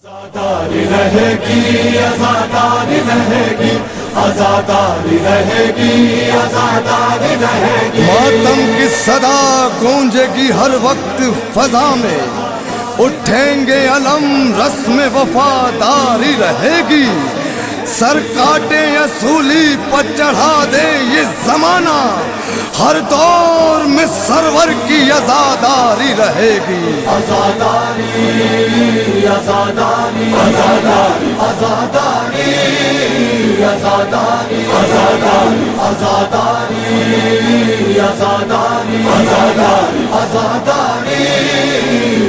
آزاداری رہے گی، آزاداری رہے گی، آزاداری رہے گی، آزاداری رہے گی۔ ماتم کی صدا گونجے گی ہر وقت فضا میں، اٹھیں گے علم، رسم وفاداری رہے گی۔ سر کاٹے یا سولی پر چڑھا دے یہ زمانہ، ہر دور میں سرور کی آزاداری رہے گی۔ آزاداری آزاداری آزاداری آزاداری آزاداری آزاداری آزاداری آزاداری آزاداری آزاداری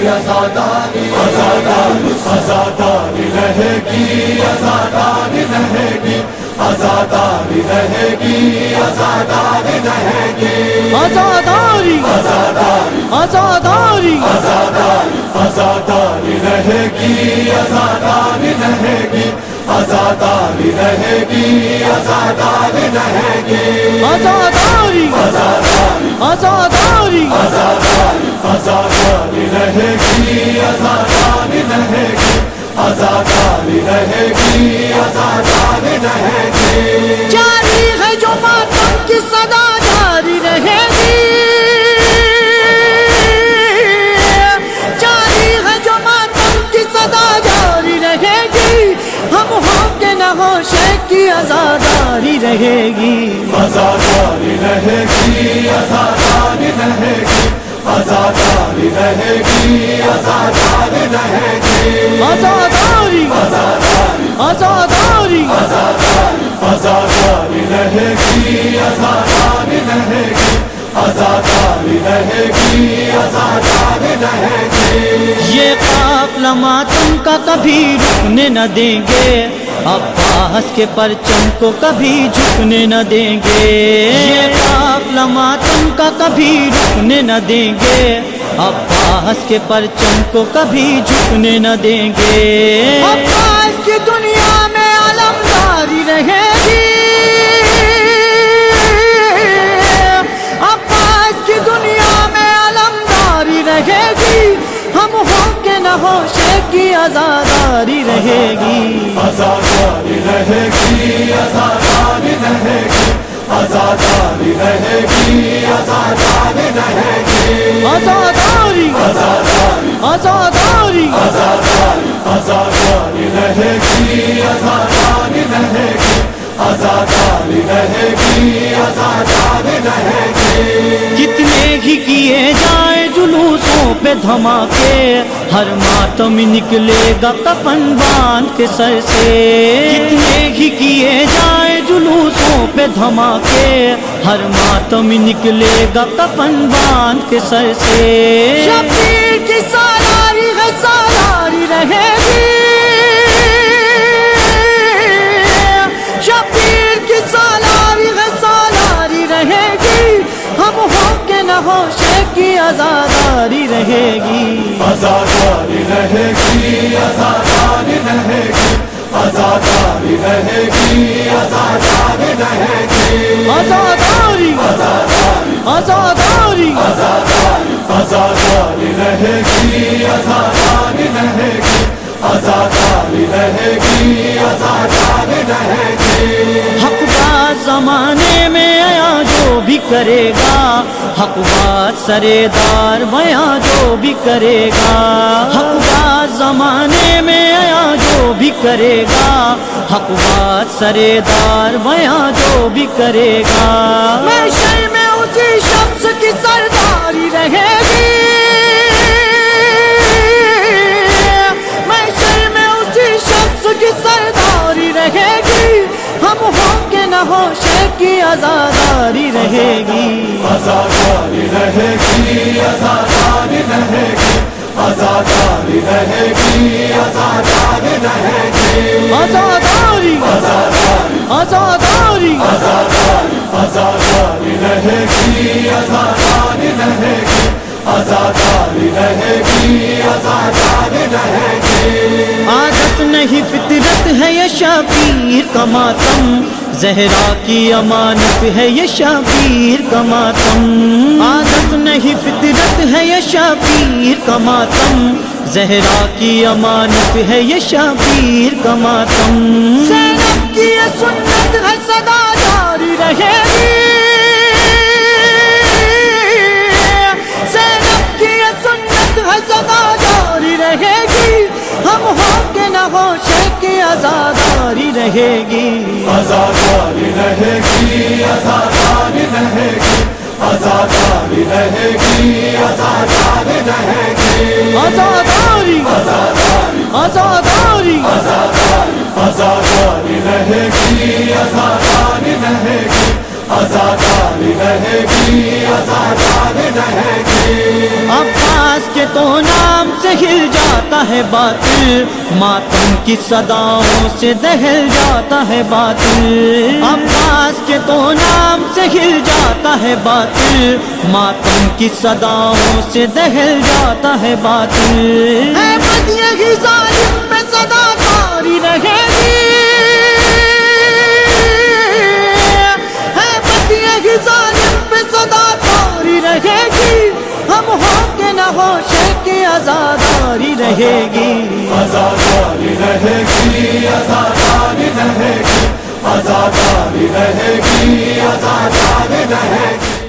آزاداری آزاداری آزاداری رہے گی، آزاداری رہے گی، آزاداری رہے گی، آزاداری رہے گی۔ آزاداری آزاداری آزاداری آزاداری آزاداری رہے گی، آزاداری رہے گی، آزاداری رہے گی، آزاداری رہے گی۔ آزاداری آزاداری آزاداری آزاداری آزاداری رہے گی، آزاداری رہے گی، آزاداری رہے گی، آزاداری رہے گی۔ جاری ہے جو ماتم کی صدا جاری رہے گی، جاری ہے جو ماتم کی صدا جاری رہے گی۔ ہم ہوں کہ نہ ہوشے کی آزاداری رہے گی۔ آزاداری رہے گی، آزاداری رہے گی، آزاداری رہے گی، آزاداری رہے گی۔ آزاداری آزاداری آزاداری آزاداری آزاداری رہے گی، آزاداری رہے گی، آزاداری رہے گی، آزاداری رہے گی۔ یہ قافلہ ماتم کا کبھی رکنے نہ دیں گے، عباس کے پرچم کو کبھی جھکنے نہ دیں گے۔ یہ قافلہ ماتم کا کبھی رکنے نہ دیں گے، عباس کے پرچم کو کبھی جھکنے نہ دیں گے۔ عباس کی دنیا میں علمداری رہے گی، عباس کی دنیا میں علمداری رہے گی۔ ہم ہوں کہ نہ ہوشے کی آزاداری رہے گی۔ آزاداری رہے گی، آزاداری رہے گی، آزاداری رہے گی، آزاداری رہے گی۔ آزاداری آزاداری آزاداری آزاداری آزاداری رہے گی، آزاداری رہے گی، آزاداری رہے گی، آزاداری رہے گی۔ کتنے ہی کیے جائیں جلوسوں پہ دھماکے، ہر ماتم نکلے گا کفن باندھ کے سر سے۔ کتنے ہی کیے جائیں جلوسوں پہ دھماکے، ہر ماتم نکلے گا کفن باندھ کے سر سے۔ شبیر کی سالاری ہے، سالاری رہے گی، شبیر کی سالاری ہے، سالاری رہے گی۔ ہم ہوں کہ نہ ہوشے کی آزاداری رہے گی۔ آزاداری رہے گی، آزاداری رہے گی، آزاداری رہے گی، آزاداری رہے گی۔ آزاداری آزاداری آزاداری آزاداری آزاداری رہے گی، آزاداری رہے گی، آزاداری رہے گی، آزاداری رہے گی۔ حق بات زمانے میں آیا جو بھی کرے گا، حق بات سردار بیاں جو بھی کرے گا۔ حق بات زمانے میں آیا جو بھی کرے گا، حق بات سردار بیاں جو بھی کرے گا۔ محشر میں اسی شخص کی سرداری رہے گی، محشر میں اسی شخص کی سرداری رہے گی۔ ہم ہوں کہ نہ ہوشے کی آزاداری رہے گی۔ آزاداری رہے گی، آزاداری رہے گی، آزاداری رہے گی، آزاداری رہے گی۔ آزاداری آزاداری آزاداری آزاداری آزاداری رہے گی، آزاداری رہے گی، آزاداری رہے گی، آزاداری رہے گی۔ عادت نہیں فطرت ہے یہ شبیر کا ماتم، زہرا کی امانت ہے یہ شبیر کا ماتم۔ عادت نہیں فطرت ہے یہ شبیر کا ماتم، زہرا کی امانت ہے یہ شبیر کا ماتم، زینب کی یہ سنت ہے سدا جاری رہے گی، زینب کی یہ سنت ہے سدا جاری رہے گی، ہم ہو کے نہ ہوشے کی آزاداری رہے گی، آزاداری رہے گی، آزاداری رہے گی، آزاداری رہے گی، آزاداری رہے گی، آزاداری آزاداری آزاداری رہے گی، آزاداری رہے گی، آزاداری رہے گی، آزاداری رہے گی۔ عباس کے تو نام سے ہل جاتا ہے باطل، ماتم کی صداؤں سے دہل جاتا ہے باطل، عباس کے تو نام سے ہل جاتا ہے باطل، ماتم کی صداؤں سے دہل جاتا ہے باطل، اے بد یہی ظالم پہ صدا جاری رہے گی، اے بد یہی ظالم پہ صدا جاری رہے گی، ہم ہو کے نہ ہوشے کی آزاداری رہے گی، آزاداری رہے گی، آزاداری رہے گی، آزاداری رہے گی، آزاداری رہے گی۔